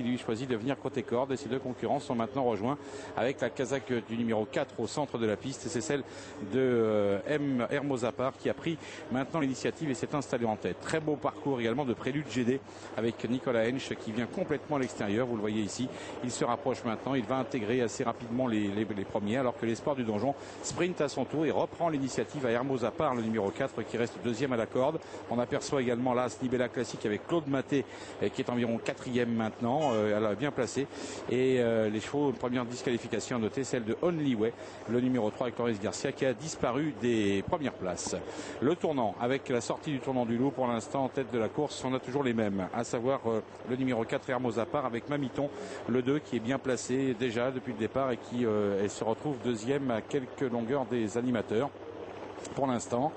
qui lui choisit de venir côté corde. Et ces deux concurrents sont maintenant rejoints avec la casaque du numéro 4 au centre de la piste. C'est celle de Hermosapar qui a pris maintenant l'initiative et s'est installé en tête. Très beau parcours également de Prélude GD avec Nicolas Hensch qui vient complètement à l'extérieur. Vous le voyez ici. Il se rapproche maintenant. Il va intégrer assez rapidement les premiers alors que l'Espoir du Donjon sprint à son tour et reprend l'initiative à Hermosapar, le numéro 4 qui reste deuxième à la corde. On aperçoit également là Nibella Classique avec Claude Maté qui est environ quatrième maintenant. Elle a bien placé. Et les chevaux, première disqualification à noter, celle de Only Way, le numéro 3 avec Loris Garcia qui a disparu des premières places. Le tournant, avec la sortie du tournant du Loup, pour l'instant en tête de la course, on a toujours les mêmes, à savoir le numéro 4 Hermosapar avec Mamiton, le 2 qui est bien placé déjà depuis le départ et qui se retrouve deuxième à quelques longueurs des animateurs. Pour l'instant,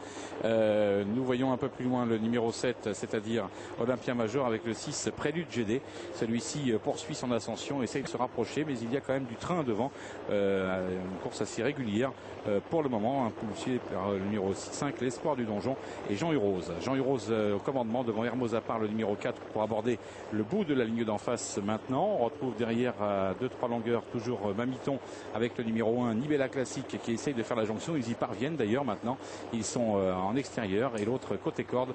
nous voyons un peu plus loin le numéro 7, c'est-à-dire Olympia Major avec le 6 Prélude GD. Celui-ci poursuit son ascension, essaye de se rapprocher, mais il y a quand même du train devant. Une course assez régulière pour le moment, impulsée par le numéro 5, l'Espoir du Donjon, et Jean Urose. Jean Urose au commandement devant Hermosapar, le numéro 4, pour aborder le bout de la ligne d'en face maintenant. On retrouve derrière à 2-3 longueurs toujours Mamiton avec le numéro 1, Nibella Classique, qui essaye de faire la jonction. Ils y parviennent d'ailleurs maintenant. Ils sont en extérieur et l'autre côté corde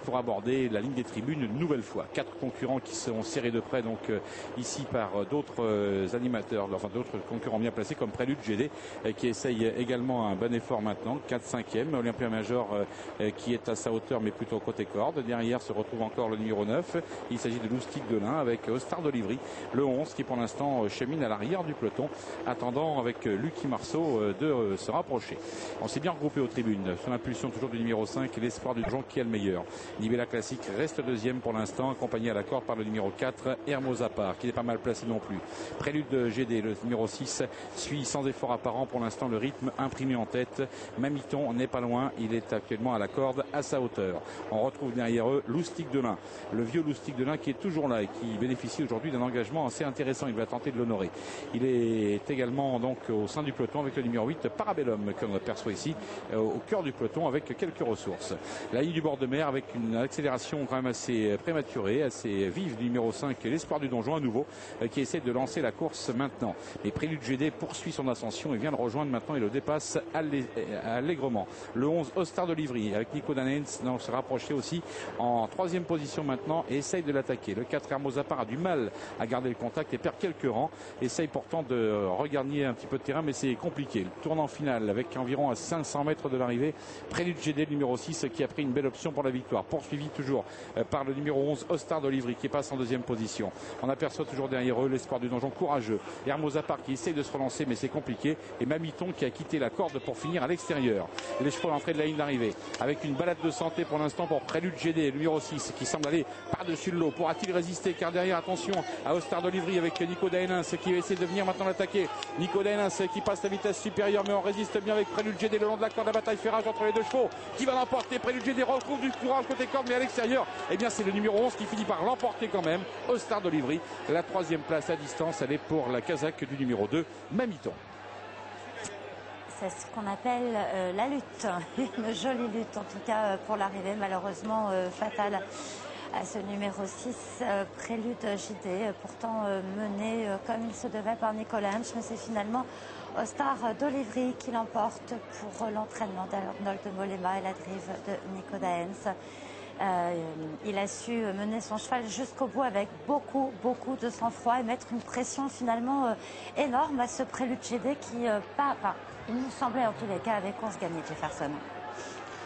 pour aborder la ligne des tribunes une nouvelle fois. 4 concurrents qui seront serrés de près donc ici par d'autres animateurs, enfin d'autres concurrents bien placés comme Prélude GD qui essaye également un bon effort maintenant. 4-5e, Olympia Major qui est à sa hauteur mais plutôt côté corde. Derrière se retrouve encore le numéro 9. Il s'agit de Loustic de l'Ain avec Ostar d'Olivry, le 11 qui pour l'instant chemine à l'arrière du peloton, attendant avec Lucky Marceau de se rapprocher. On s'est bien regroupé aux tribunes. Sous l'impulsion toujours du numéro 5, l'Espoir du Donjon qui est le meilleur. Nibella Classique reste deuxième pour l'instant, accompagné à la corde par le numéro 4, Hermosapar, qui n'est pas mal placé non plus. Prélude de GD, le numéro 6, suit sans effort apparent pour l'instant le rythme imprimé en tête. Mamiton n'est pas loin, il est actuellement à la corde à sa hauteur. On retrouve derrière eux Loustic de l'Ain, le vieux Loustic de l'Ain qui est toujours là et qui bénéficie aujourd'hui d'un engagement assez intéressant. Il va tenter de l'honorer. Il est également donc au sein du peloton avec le numéro 8, Parabellum, comme on aperçoit ici, au cœur du peloton avec quelques ressources. La ligne du bord de mer avec une accélération quand même assez prématurée, assez vive du numéro 5, l'Espoir du Donjon à nouveau, qui essaie de lancer la course maintenant. Mais Prélude GD poursuit son ascension et vient le rejoindre maintenant et le dépasse allègrement. Le 11, Ostar d'Olivry avec Nico Danens se rapprocher aussi en troisième position maintenant et essaye de l'attaquer. Le 4, Hermosapar a du mal à garder le contact et perd quelques rangs. Essaye pourtant de regagner un petit peu de terrain, mais c'est compliqué. Le tournant final avec environ à 500 mètres de l'arrivée, Prélude GD, le numéro 6, qui a pris une belle option pour la victoire. Poursuivi toujours par le numéro 11, Ostar d'Olivry, qui passe en deuxième position. On aperçoit toujours derrière eux l'Espoir du Donjon courageux. Hermosapar qui essaye de se relancer, mais c'est compliqué. Et Mamiton qui a quitté la corde pour finir à l'extérieur. Les chevaux à l'entrée de la ligne d'arrivée, avec une balade de santé pour l'instant pour Prélude GD, le numéro 6, qui semble aller par-dessus le lot. Pourra-t-il résister? Car derrière, attention à Ostar d'Olivry avec Nico Daenens qui va essayer de venir maintenant l'attaquer. Nico Daenens qui passe la vitesse supérieure, mais on résiste bien avec Prélude GD le long de la corde. La bataille fait rage entre les deux chevaux. Qui va l'emporter? Prélude GD retrouve du courage côté corde, mais à l'extérieur, eh bien c'est le numéro 11 qui finit par l'emporter quand même. Ostar d'Olivry, la troisième place à distance, elle est pour la casaque du numéro 2, Mamiton. C'est ce qu'on appelle la lutte, une jolie lutte en tout cas pour l'arrivée malheureusement fatale à ce numéro 6, Prélude JD, pourtant mené comme il se devait par Nicolas Hensch, mais c'est finalement Ostar d'Olivry qui l'emporte pour l'entraînement d'Arnold de Mollema et la drive de Nico Daenens. Il a su mener son cheval jusqu'au bout avec beaucoup de sang-froid et mettre une pression finalement énorme à ce Prélude GD qui, il nous semblait en tous les cas avec course gagnée, Jefferson.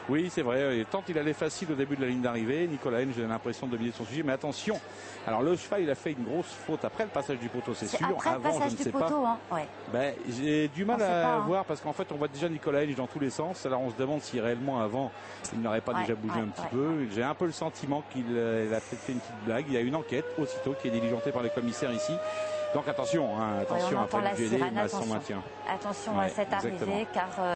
Oui, c'est vrai. Et tant il allait facile au début de la ligne d'arrivée, Nicolas Hensch, j'ai l'impression de dominer son sujet. Mais attention, alors le cheval, il a fait une grosse faute après le passage du poteau, c'est sûr. Après avant, le passage du poteau, hein. Ouais. Ben, j'ai du mal à voir parce qu'en fait, on voit déjà Nicolas Hensch dans tous les sens. Alors on se demande si réellement avant, il n'aurait pas déjà bougé un petit peu. J'ai un peu le sentiment qu'il a peut-être fait une petite blague. Il y a une enquête aussitôt qui est diligentée par les commissaires ici. Donc attention, attention après le GD, à son maintien. Attention à cette arrivée car